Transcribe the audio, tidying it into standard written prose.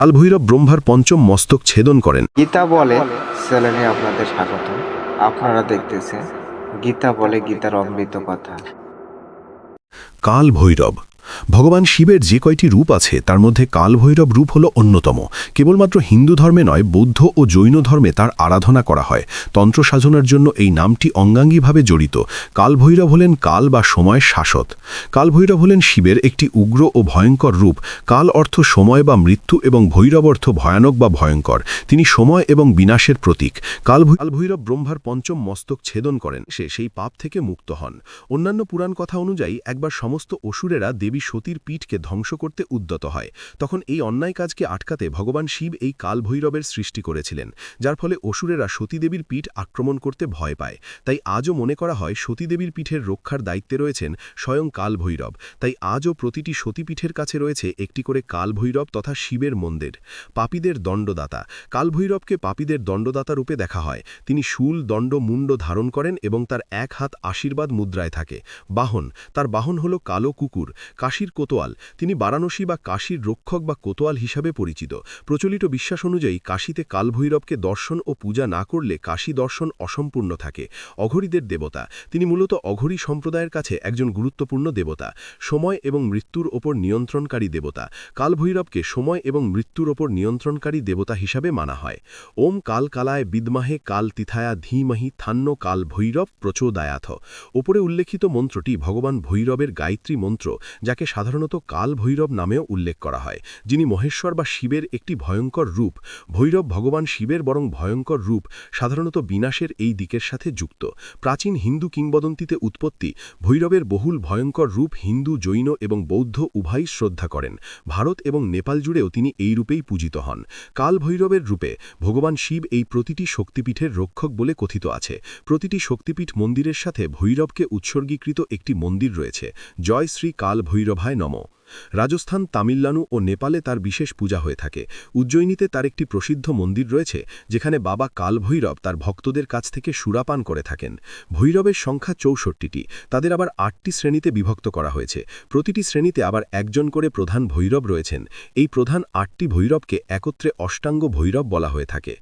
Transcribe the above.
কালভৈরব ব্রহ্মার পঞ্চম মস্তক ছেদন করেন। গীতা বলে চ্যানেলে আপনাদের স্বাগত। আপনারা দেখতেছেন গীতা বলে, গীতার অমৃত কথা। কালভৈরব ভগবান শিবের যে কয়টি রূপ আছে তার মধ্যে কালভৈরব রূপ হল অন্যতম। কেবলমাত্র হিন্দু ধর্মে নয়, বৌদ্ধ ও জৈন ধর্মে তার আরাধনা করা হয়। তন্ত্র সাধনার জন্য এই নামটি অঙ্গাঙ্গিভাবে জড়িত। কালভৈরব হলেন কাল বা সময়ের শাসক। কালভৈরব হলেন শিবের একটি উগ্র ও ভয়ঙ্কর রূপ। কাল অর্থ সময় বা মৃত্যু এবং ভৈরব অর্থ ভয়ানক বা ভয়ঙ্কর। তিনি সময় এবং বিনাশের প্রতীক। কালভৈরব ব্রহ্মার পঞ্চম মস্তক ছেদন করেন, সে সেই পাপ থেকে মুক্ত হন। অন্যান্য পুরাণ কথা অনুযায়ী একবার সমস্ত অসুরেরা দেবী সতীর পীঠকে ধ্বংস করতে উদ্যত হয়। তখন এই অন্যায় কাজকে আটকাতে ভগবান শিব এই কালভৈরবের সৃষ্টি করেছিলেন, যার ফলে অসুরেরা সতীদেবীর পীঠ আক্রমণ করতে ভয় পায়। তাই আজও মনে করা হয় সতীদেবীর পীঠের রক্ষার দায়িত্বে রয়েছেন স্বয়ং কালভৈরব। তাই আজও প্রতিটি সতীপীঠের কাছে রয়েছে একটি করে কালভৈরব তথা শিবের মন্দির। পাপীদের দণ্ডদাতা কালভৈরবকে পাপীদের দণ্ডদাতা রূপে দেখা হয়। তিনি শূল, দণ্ড, মুণ্ড ধারণ করেন এবং তার এক হাত আশীর্বাদ মুদ্রায় থাকে। বাহন তার বাহন হল কালো কুকুর। কাশীর কোতোয়াল তিনি বারাণসী বা কাশীর রক্ষক বা কোতোয়াল হিসাবে পরিচিত। প্রচলিত বিশ্বাস অনুযায়ী কাশীতে কালভৈরবকে দর্শন ও পূজা না করলে কাশী দর্শন অসম্পূর্ণ থাকে। অঘরীদের দেবতা তিনি মূলত অঘরী সম্প্রদায়ের কাছে একজন গুরুত্বপূর্ণ দেবতা। সময় এবং মৃত্যুর ওপর নিয়ন্ত্রণকারী দেবতা কালভৈরবকে সময় এবং মৃত্যুর ওপর নিয়ন্ত্রণকারী দেবতা হিসাবে মানা হয়। ওম কাল কালায় বিদ্মাহে কাল তিথায়া ধীমহি থান্য কাল ভৈরব প্রচোদায়াথ। ওপরে উল্লেখিত মন্ত্রটি ভগবান ভৈরবের গায়ত্রী মন্ত্র, যাকে সাধারণত কাল ভৈরব নামেও উল্লেখ করা হয়, যিনি মহেশ্বর বা শিবের একটি ভয়ঙ্কর রূপ। ভৈরব ভগবান শিবের বরং ভয়ঙ্কর রূপ, সাধারণত বিনাশের এই দিকের সাথে যুক্ত। প্রাচীন হিন্দু কিংবদন্তিতে উৎপত্তি ভৈরবের বহুল ভয়ঙ্কর রূপ হিন্দু, জৈন এবং বৌদ্ধ উভয়ই শ্রদ্ধা করেন। ভারত এবং নেপাল জুড়েও তিনি এই রূপেই পূজিত হন। কাল ভৈরবের রূপে ভগবান শিব এই প্রতিটি শক্তিপীঠের রক্ষক বলে কথিত আছে। প্রতিটি শক্তিপীঠ মন্দিরের সাথে ভৈরবকে উৎসর্গীকৃত একটি মন্দির রয়েছে। জয় শ্রী কাল ভৈরভায় নমঃ। রাজস্থান, তামিলনাড়ু ও নেপালে তার বিশেষ পূজা হয়ে থাকে। উজ্জয়িনীতে তার একটি প্রসিদ্ধ মন্দির রয়েছে, যেখানে বাবা কালভৈরব তার ভক্তদের কাছ থেকে সুরাপান করে থাকেন। ভৈরবের সংখ্যা ৬৪টি, তাদের আবার ৮টি শ্রেণীতে বিভক্ত করা হয়েছে। প্রতিটি শ্রেণীতে আবার একজন করে প্রধান ভৈরব রয়েছেন। এই প্রধান ৮টি ভৈরবকে একত্রে অষ্টাঙ্গ ভৈরব বলা হয়ে থাকে।